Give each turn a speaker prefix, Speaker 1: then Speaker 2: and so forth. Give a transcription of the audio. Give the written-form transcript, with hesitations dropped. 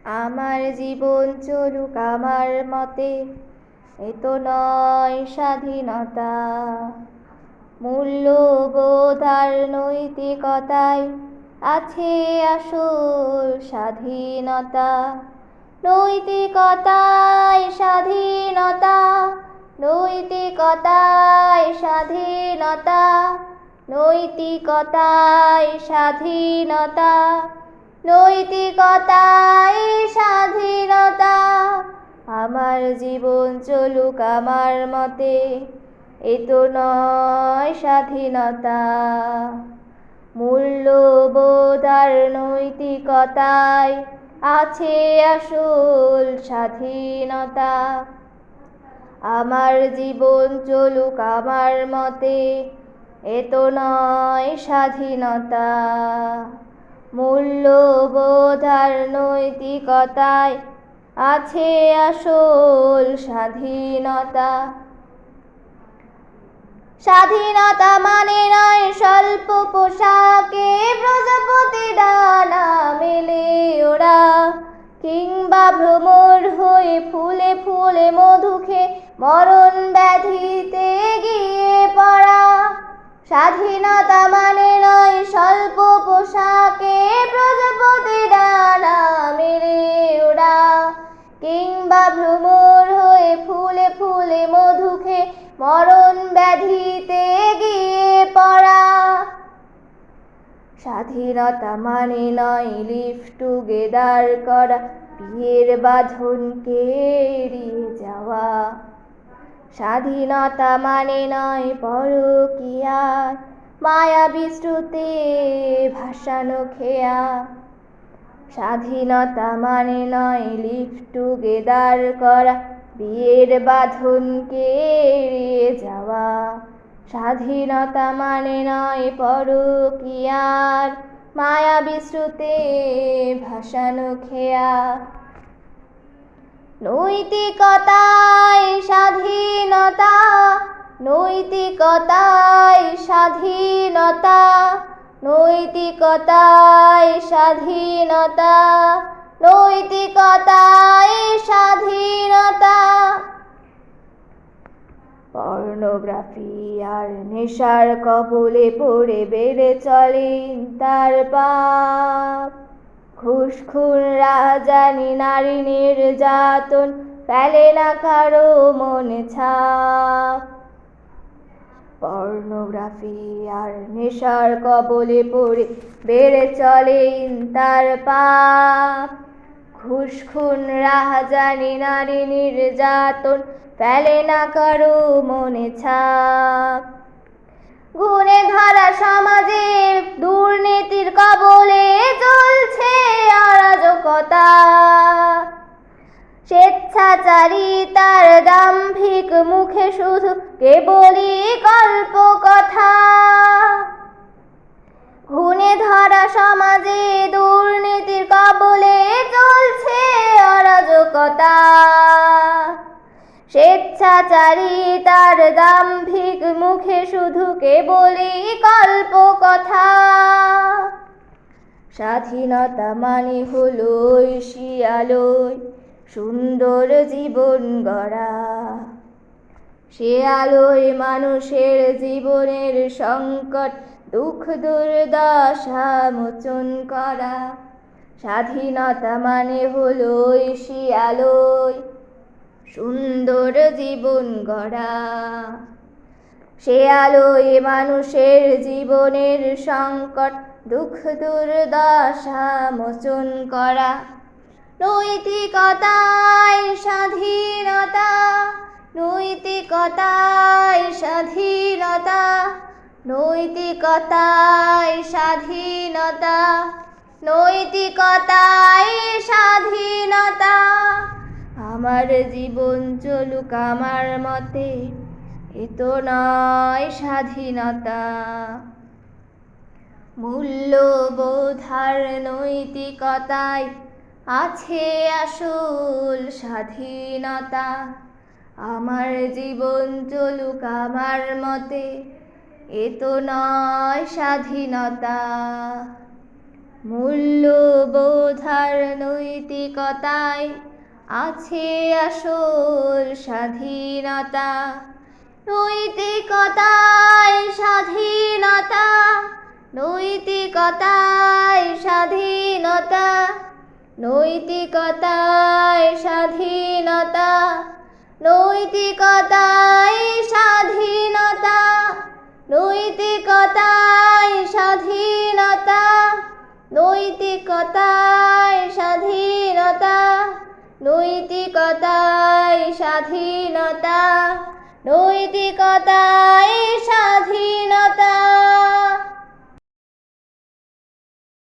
Speaker 1: আমার জীবন চলুক আমার মতে, এ তো নয় স্বাধীনতা। মূল্যবোধ আর নৈতিকতায় আছে আসল স্বাধীনতা। নৈতিকতায় স্বাধীনতা, নৈতিকতায় স্বাধীনতা, নৈতিকতায় স্বাধীনতা, নৈতিকতায় স্বাধীনতা। আমার জীবন চলুক আমার মতে, এ তো নয় স্বাধীনতা। মূল্যবোধ আর নৈতিকতায় আছে আসল স্বাধীনতা। আমার জীবন চলুক আমার মতে, এ তো নয় স্বাধীনতা। মূল্যবোধ আর নৈতিকতায় আছে আসল স্বাধীনতা। স্বাধীনতা মানে নয় স্বল্প পোশাকে প্রজাপতি ডানা মেলে ওরা, কিংবা ভ্রমর হয়ে ফুলে ফুলে মধু খেয়ে মরণ ব্যাধিতে গিয়ে পড়া। স্বাধীনতা মানে নয় স্বল্প পোশাকে প্রজাপতি ডানা মেলে ওরা, কিংবা ভ্রমর হয়ে ফুলে ফুলে মধু খেয়ে মরণ ব্যাধিতে গিয়ে পড়া। স্বাধীনতা মানে নয় লিভ টুগেদার করা, বিয়ের বাঁধনকে এড়িয়ে যাওয়া। স্বাধীনতা মানে নয় পরকীয়ার মায়াবী স্রোতে ভাসানো খেয়া। স্বাধীনতা মানে নয় লিভ টুগেদার করা, বিয়ের বাঁধনকে এড়িয়ে যাওয়া। স্বাধীনতা মানে নয় পরকীয়ার মায়াবী স্রোতে ভাসানো খেয়া। নৈতিকতায় স্বাধীনতা, নৈতিকতায় স্বাধীনতা, নৈতিকতায় স্বাধীনতা, নৈতিকতায় স্বাধীনতা। পর্নোগ্রাফি আর নেশার কবলে পড়ে বেড়ে চলে তার পাপ। ঘুষ খুন রাহাজানি নারী নির্যাতন ফেলে না কারো মনে ছাপ। পর্নোগ্রাফি আর নেশার কবলে পড়ে বেড়ে চলে তার পাপ। ঘুষ খুন রাহাজানি নারী নির্যাতন ফেলে না কারো মনে ছাপ। গুণে ধরা সমাজে দুর্নীতির কবলে চলছে অরাজকতা। স্বেচ্ছাচারিতার দাম্ভিক মুখে শুধু কেবলই গল্প কথা। গুণে ধরা সমাজে দুর্নীতির কবলে চলছে অরাজকতা। স্বেচ্ছাচারিতার দাম্ভিক মুখে শুধু কেবলই গল্প কথা। স্বাধীনতা মানে হলো ঐশী আলোয় সুন্দর জীবন গড়া। সে আলোয় মানুষের জীবনের সংকট দুঃখ দুর্দশা মোচন করা। স্বাধীনতা মানে হলো ঐশী আলোয় সুন্দর জীবন গড়া। সে আলোয় মানুষের জীবনের সংকট দুঃখ দুর্দশা মোচন করা। নৈতিকতায় স্বাধীনতা, নৈতিকতায় স্বাধীনতা, নৈতিকতায় স্বাধীনতা, নৈতিকতায় স্বাধীনতা। আমার জীবন চলুক আমার মতে, এ তো নয় স্বাধীনতা। মূল্যবোধ আর নৈতিকতায় আছে আসল স্বাধীনতা। আমার জীবন চলুক আমার মতে, এ তো নয় স্বাধীনতা। মূল্যবোধ আর নৈতিকতায় আছে আসল স্বাধীনতা। নৈতিকতায় স্বাধীনতা, নৈতিকতায় স্বাধীনতা, নৈতিকতায় স্বাধীনতা, নৈতিকতায় স্বাধীনতা, নৈতিকতায় স্বাধীনতা, নৈতিকতায় স্বাধীনতা, নৈতিকতায় স্বাধীনতা, নৈতিকতায় স্বাধীনতা।